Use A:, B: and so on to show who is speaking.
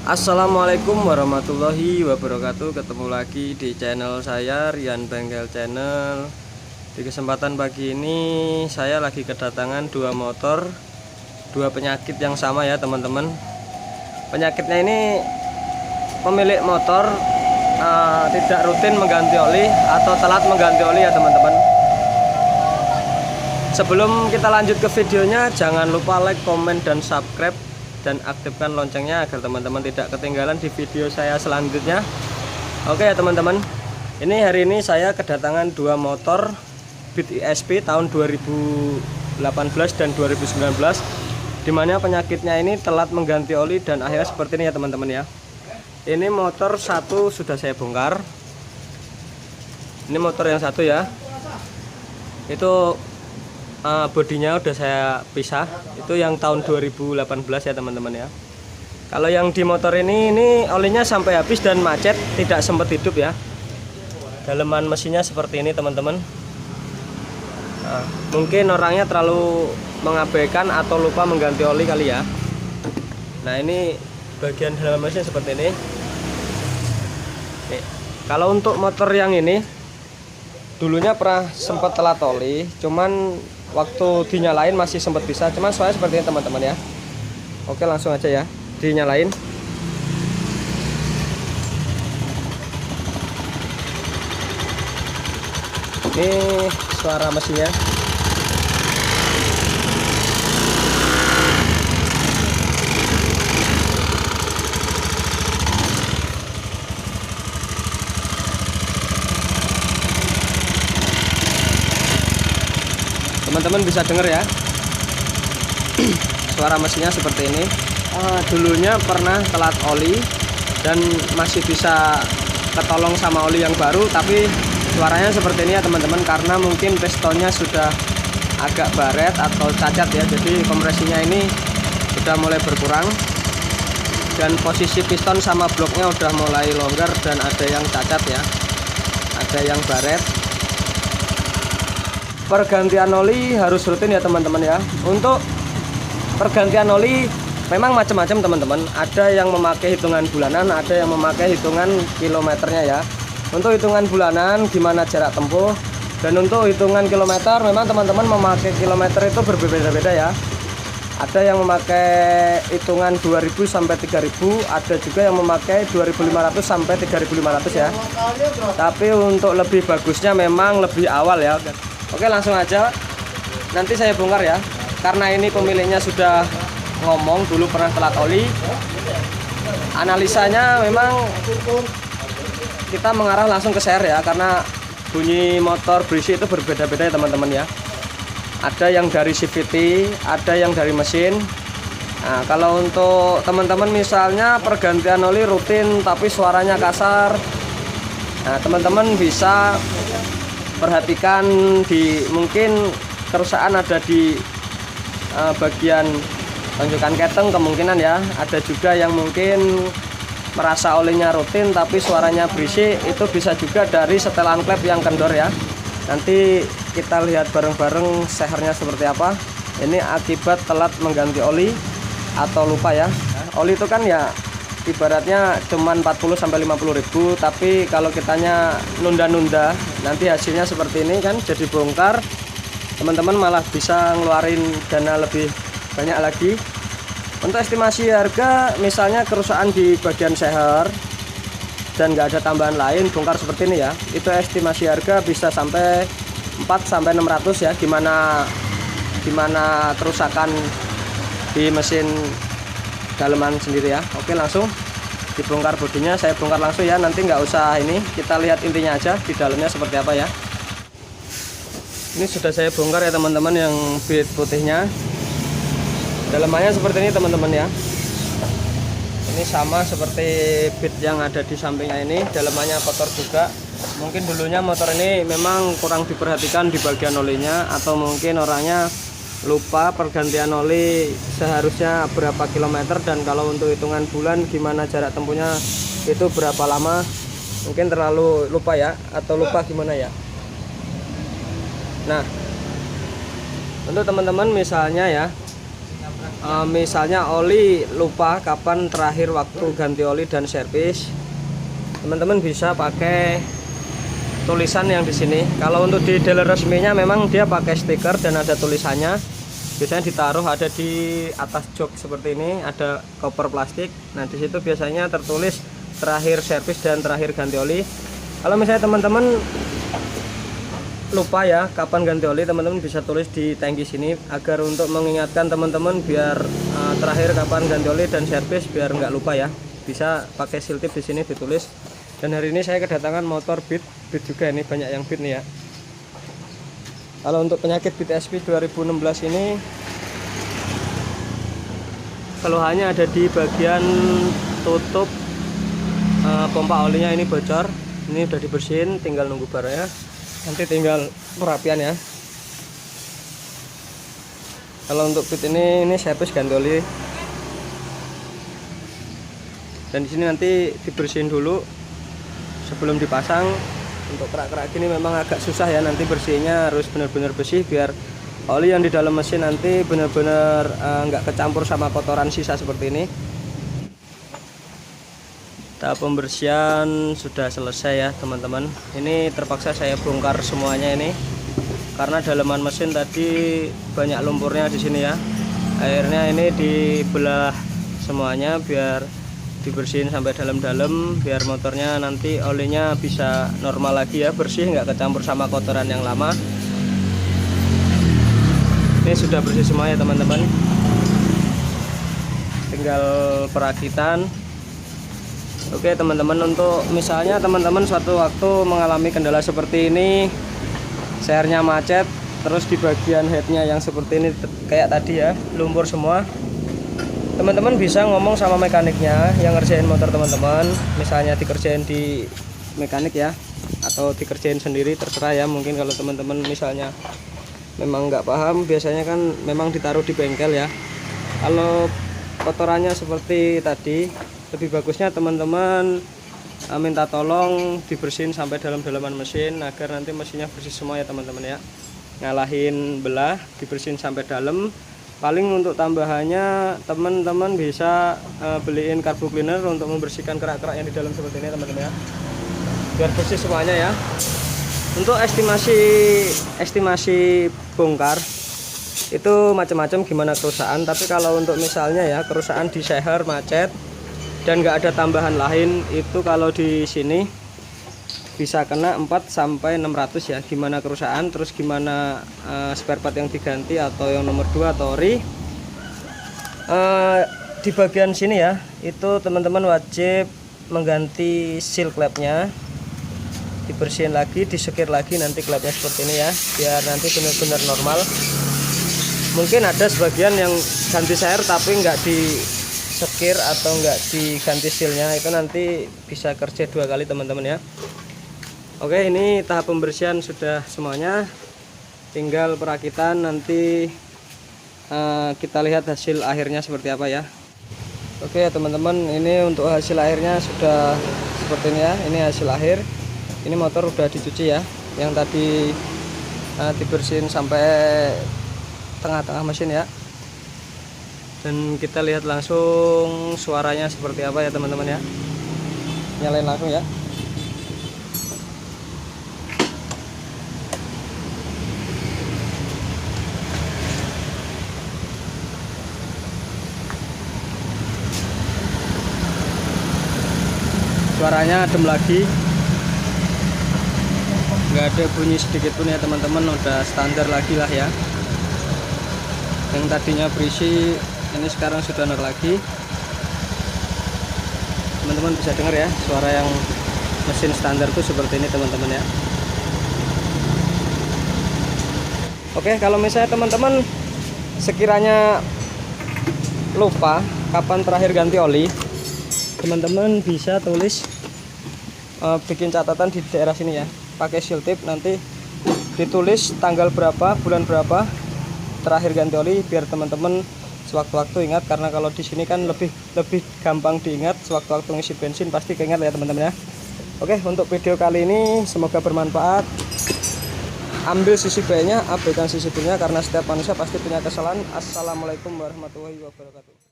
A: Assalamualaikum warahmatullahi wabarakatuh. Ketemu lagi di channel saya, Rian Bengkel Channel. Di kesempatan pagi ini saya lagi kedatangan dua motor, dua penyakit yang sama ya teman-teman. Penyakitnya ini pemilik motor tidak rutin mengganti oli atau telat mengganti oli ya teman-teman. Sebelum kita lanjut ke videonya, jangan lupa like, komen, dan subscribe, dan aktifkan loncengnya agar teman-teman tidak ketinggalan di video saya selanjutnya. Oke ya teman-teman, hari ini saya kedatangan dua motor Beat ESP tahun 2018 dan 2019, dimana penyakitnya ini telat mengganti oli dan akhirnya seperti ini ya teman-teman ya. Ini motor satu sudah saya bongkar, ini motor yang satu ya, itu bodinya udah saya pisah, itu yang tahun 2018 ya teman-teman ya. Kalau yang di motor ini olinya sampai habis dan macet, tidak sempat hidup ya. Daleman mesinnya seperti ini teman-teman. Mungkin orangnya terlalu mengabaikan atau lupa mengganti oli kali ya. Nah, ini bagian daleman mesin seperti ini. Kalau untuk motor yang ini dulunya pernah sempat telat oli, cuman waktu dinyalain masih sempat bisa, cuman soalnya seperti ini teman-teman ya. Oke, langsung aja ya dinyalain. Ini suara mesinnya. Teman-teman bisa dengar ya, suara mesinnya seperti ini. Dulunya pernah telat oli dan masih bisa ketolong sama oli yang baru, tapi suaranya seperti ini ya teman-teman, karena mungkin pistonnya sudah agak baret atau cacat ya, jadi kompresinya ini sudah mulai berkurang dan posisi piston sama bloknya udah mulai longgar dan ada yang cacat ya, ada yang baret. Pergantian oli harus rutin ya teman-teman ya. Untuk pergantian oli memang macam-macam teman-teman. Ada yang memakai hitungan bulanan, ada yang memakai hitungan kilometernya ya. Untuk hitungan bulanan gimana jarak tempuh, dan untuk hitungan kilometer memang teman-teman memakai kilometer itu berbeda-beda ya. Ada yang memakai hitungan 2000 sampai 3000, ada juga yang memakai 2500 sampai 3500 ya. Tapi untuk lebih bagusnya memang lebih awal ya. Oke, langsung aja nanti saya bongkar ya, karena ini pemiliknya sudah ngomong dulu pernah telat oli. Analisanya memang kita mengarah langsung ke share ya, karena bunyi motor berisi itu berbeda-beda ya teman-teman ya. Ada yang dari CVT, ada yang dari mesin. Nah, kalau untuk teman-teman misalnya pergantian oli rutin tapi suaranya kasar, nah teman-teman bisa perhatikan mungkin kerusakan ada di bagian tonjokan keteng kemungkinan ya. Ada juga yang mungkin merasa olinya rutin tapi suaranya berisik, itu bisa juga dari setelan klep yang kendor ya. Nanti kita lihat bareng-bareng sehernya seperti apa. Ini akibat telat mengganti oli atau lupa ya. Oli itu kan ya ibaratnya cuman 40 sampai 50 ribu, tapi kalau kitanya nunda-nunda nanti hasilnya seperti ini kan, jadi bongkar teman-teman malah bisa ngeluarin dana lebih banyak lagi. Untuk estimasi harga, misalnya kerusakan di bagian seher dan nggak ada tambahan lain, bongkar seperti ini ya, itu estimasi harga bisa sampai 4 sampai 600 ya, gimana kerusakan di mesin daleman sendiri ya. Oke, langsung dibongkar bodinya, saya bongkar langsung ya, nanti nggak usah ini, kita lihat intinya aja di dalamnya seperti apa ya. Ini sudah saya bongkar ya teman-teman, yang beat putihnya. Dalemannya seperti ini teman-teman ya. Ini sama seperti beat yang ada di sampingnya ini, dalemannya kotor juga. Mungkin dulunya motor ini memang kurang diperhatikan di bagian olinya, atau mungkin orangnya lupa pergantian oli seharusnya berapa kilometer, dan kalau untuk hitungan bulan gimana jarak tempuhnya itu berapa lama, mungkin terlalu lupa ya, atau lupa gimana ya. Nah, untuk teman-teman misalnya ya, misalnya oli lupa kapan terakhir waktu ganti oli dan servis, teman-teman bisa pakai tulisan yang di sini. Kalau untuk di dealer resminya memang dia pakai stiker dan ada tulisannya. Biasanya ditaruh ada di atas jok seperti ini, ada koper plastik. Nah, di situ biasanya tertulis terakhir servis dan terakhir ganti oli. Kalau misalnya teman-teman lupa ya kapan ganti oli, teman-teman bisa tulis di tangki sini agar untuk mengingatkan teman-teman biar terakhir kapan ganti oli dan servis, biar nggak lupa ya. Bisa pakai seal tip di sini ditulis. Dan hari ini saya kedatangan motor Beat juga, ini banyak yang Beat nih ya. Kalau untuk penyakit Beat SP 2016 ini keluhannya ada di bagian tutup pompa olinya, ini bocor. Ini udah dibersihin, tinggal nunggu baranya. Nanti tinggal perapian ya. Kalau untuk Beat ini servis ganti oli. Dan di sini nanti dibersihin dulu sebelum dipasang. Untuk kerak-kerak gini memang agak susah ya, nanti bersihnya harus benar-benar bersih biar oli yang di dalam mesin nanti benar-benar nggak kecampur sama kotoran sisa seperti ini. Tahap pembersihan sudah selesai ya teman-teman. Ini terpaksa saya bongkar semuanya ini karena dalaman mesin tadi banyak lumpurnya di sini ya. Akhirnya ini dibelah semuanya biar dibersihin sampai dalam-dalam, biar motornya nanti olinya bisa normal lagi ya, bersih, nggak kecampur sama kotoran yang lama. Ini sudah bersih semua ya teman-teman, tinggal perakitan. Oke teman-teman, untuk misalnya teman-teman suatu waktu mengalami kendala seperti ini, sernya macet, terus di bagian headnya yang seperti ini kayak tadi ya, lumpur semua, teman-teman bisa ngomong sama mekaniknya yang ngerjain motor teman-teman. Misalnya dikerjain di mekanik ya, atau dikerjain sendiri, terserah ya. Mungkin kalau teman-teman misalnya memang nggak paham, biasanya kan memang ditaruh di bengkel ya. Kalau kotorannya seperti tadi, lebih bagusnya teman-teman minta tolong dibersihin sampai dalam-dalaman mesin agar nanti mesinnya bersih semua ya teman-teman ya. Ngalahin belah, dibersihin sampai dalam. Paling untuk tambahannya teman-teman bisa beliin carbo cleaner untuk membersihkan kerak-kerak yang di dalam seperti ini teman-teman ya, biar bersih semuanya ya. Untuk estimasi bongkar itu macam-macam gimana kerusakan, tapi kalau untuk misalnya ya kerusakan di seher macet dan nggak ada tambahan lain, itu kalau di sini bisa kena 400-600 ya, gimana kerusakan, terus gimana spare part yang diganti atau yang nomor 2 atau ori. Di bagian sini ya, itu teman-teman wajib mengganti seal klepnya, dibersihin lagi, disekir lagi nanti klepnya seperti ini ya, biar nanti benar-benar normal. Mungkin ada sebagian yang ganti seher tapi nggak disekir atau nggak diganti sealnya, itu nanti bisa kerja 2 kali teman-teman ya. Oke, ini tahap pembersihan sudah semuanya, tinggal perakitan. Nanti kita lihat hasil akhirnya seperti apa ya. Oke teman-teman, ini untuk hasil akhirnya sudah seperti ini ya. Ini hasil akhir. Ini motor udah dicuci ya, yang tadi dibersihin sampai tengah-tengah mesin ya. Dan kita lihat langsung suaranya seperti apa ya teman-teman ya. Nyalain langsung ya. Suaranya adem lagi, nggak ada bunyi sedikit pun ya teman-teman, udah standar lagi lah ya. Yang tadinya berisi ini sekarang sudah nol lagi. Teman-teman bisa dengar ya suara yang mesin standar tuh seperti ini teman-teman ya. Oke, kalau misalnya teman-teman sekiranya lupa kapan terakhir ganti oli, teman-teman bisa tulis, bikin catatan di daerah sini ya, pakai seal tip, nanti ditulis tanggal berapa, bulan berapa terakhir ganti oli, biar teman-teman sewaktu-waktu ingat. Karena kalau di sini kan lebih gampang diingat, sewaktu-waktu ngisi bensin pasti keingat ya teman-teman ya. Oke, untuk video kali ini semoga bermanfaat. ambil sisi baiknya, abaikan sisi buruknya, karena setiap manusia pasti punya kesalahan. Assalamualaikum warahmatullahi wabarakatuh.